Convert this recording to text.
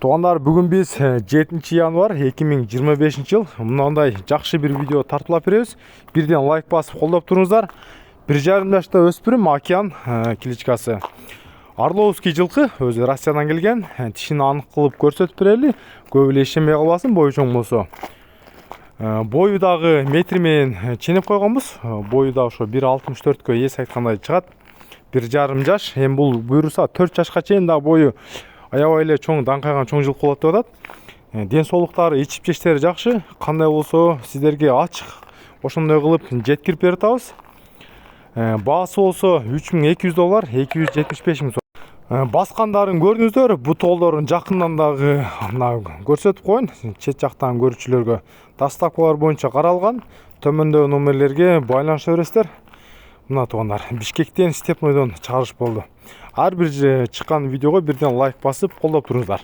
Туғандар, бүгін біз 7 январ 2025 жыл мынандай жақсы бір видео тартылап береміз. Бірден лайк басып қолдап тұрыңыздар. 1,5 жашта өспірім Океан кличкасы. Орловский жылқы, өзі Россиядан келген. Тишін анық қылып көрсетіп берелі. Көбіле ешемей қаласын, бойы чоң болса. Бойыдағы метрмен ченеп қойғанбыз. Бойыдағы 1,64-ке ес айтқандай шығады. 1,5 жаш. Hem бұл бұйырса 4 жашқа чейін да бойы аябайлы чоң даңқайған чоң жылқы болады деп атат. Денсаулықтары, ичіп-жештері жақсы. Қандай болса сіздерге ашық ошондой кылып жеткирип берип атабыз. Баасы болсо $3,200, 275 миң сом. Басқандарын көрдүңүздөр, бу толдорун жакындан дагы көрсөтүп коюн. Чет жактан көрүүчүлөргө доставкалар боюнча каралган. Төмөндөгү номерлерге байланыша бересиздер. Мына туугандар, Бишкектен Степнойдон чыгарыш болду. Ар бир чыккан видеого бирден лайк басып колдоп туруңуздар.